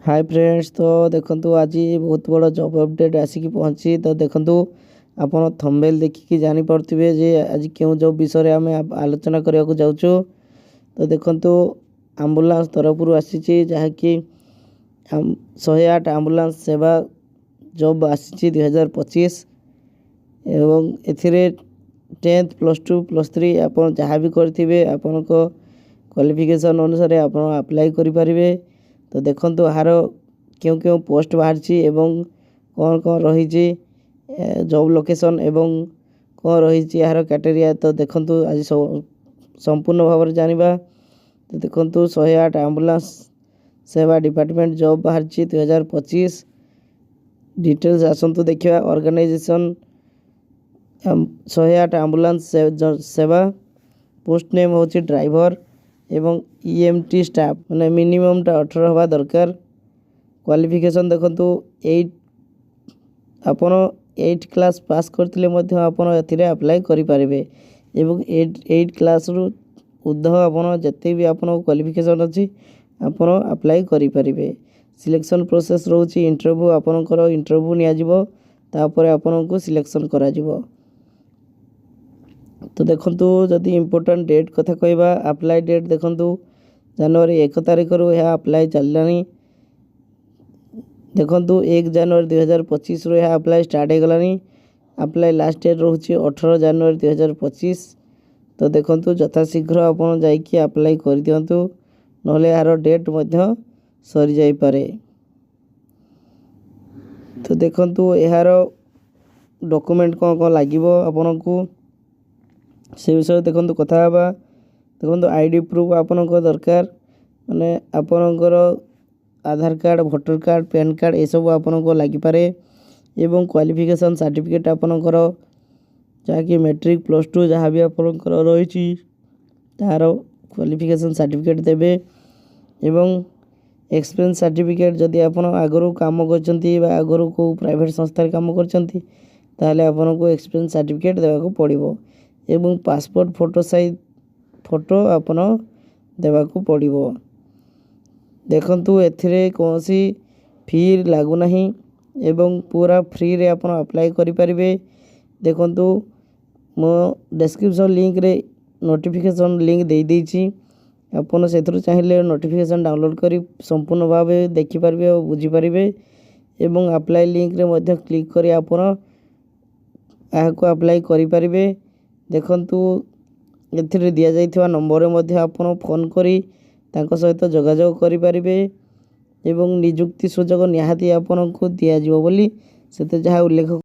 Hi friends, तो देखंतु आज बहुत बड़ा जॉब अपडेट आसिक पहुँची। तो देखंतु आपण थंबनेल देखिकी जानी पड़थिबे जे आज क्यों जॉब विषय आम आलोचना करने को जाऊँ। तो देखंतु एम्बुलेंस तरफ आसी जहाँकि 108 एम्बुलेंस सेवा जॉब आसी 2025 एवं एथिरे 10th +2 +3 आप जहाँ भी करेंगे आपण क्वालिफिकेशन अनुसार आप अप्लाई करें। तो देखंतु यार क्यों क्यों पोस्ट बाहरी एवं कौन कौन रही जॉब लोकेशन एवं कौन रही यार कैटेरिया। तो देखंतु आज संपूर्ण भाव में जानिबा। तो देखंतु 108 एम्बुलेंस सेवा डिपार्टमेंट जॉब बाहरी 2025 डिटेल्स आसतु देखा। ऑर्गेनाइजेशन 108 एम्बुलेंस सेवा पोस्ट नेम हूँ ड्राइवर एवं EMT स्टाफ मैंने मिनिममटा 18 हवा दरकार। क्वालिफिकेशन देखंतु 8 आपण 8 क्लास पास करथिले मध्य आपण एथिरे अप्लाई करि पारिबे एवं 8 क्लास रु उर्ध्व आपण जते भी आपण क्वालिफिकेशन अछि आपण अप्लाई करि पारिबे। सिलेक्शन प्रोसेस रहउची इंटरव्यू आपनकर इंटरव्यू निया जिवो तापर आपण को सिलेक्शन करा जिवो। तो देखंतु जदि इम्पोर्टेंट डेट कथा कहबा अप्लाई डेट देखंतु जनवरी 1 तारिख रु यह अप्लाई चललानी। देखंतु 1 जनवरी 2025 रु यह अप्लाई स्टार्ट हो गलानी। अप्लाई लास्ट डेट रहउची 18 जनवरी 2025। तो देखंतु यथाशीघ्र आपण जाइकी अप्लाई कर दियंतु नहले यार डेट मध्य सरी जाई पारे। तो देखंतु यार डॉक्यूमेंट कौन कौन लागिवो आपनकु से विषय देखंतु कथा हबा। देखंतु आईडी प्रूफ आपनक दरकार माने आपनकर Aadhaar card voter card PAN card ए सब आपनक लागि पारे एवं क्वालिफिकेशन सर्टिफिकेट आपनकर जहाँकि मैट्रिक +2 जहाँ भी आपनकर रही तार क्वालिफिकेशन सर्टिफिकेट देबे एवं एक्सपीरियंस सर्टिफिकेट जदि आपण आगरू काम करचंती बा आगरू को प्राइवेट संस्था काम करचंती ताहले आपनको एक्सपीरियंस सर्टिफिकेट देबाको पड़िबो एवं पासपोर्ट फोटो साइज फोटो आपण देबाको पड़िबो। देखंतु एथिरे कोनसी फी लागू नहीं एवं पूरा फ्री रे आपण अप्लाई करि परिबे। देखंतु मो डिस्क्रिप्शन लिंक रे नोटिफिकेशन लिंक दे देछि आपण सेथरु चाहिले नोटिफिकेशन डाउनलोड करी संपूर्ण भावे देखि परिबे और बुझी परिबे एवं अप्लाई लिंक रे मध्ये क्लिक करी आपण आको अप्लाई करि परिबे। देखंतु एथिरे दिया जाइथिबा नंबर मध्ये आपण फोन करी तांको सहित जोगाजोग करि परिबे एवं नियुक्ति सुजोग निहाती आपनको दिया जिवो बोली सेते जहा उल्लेख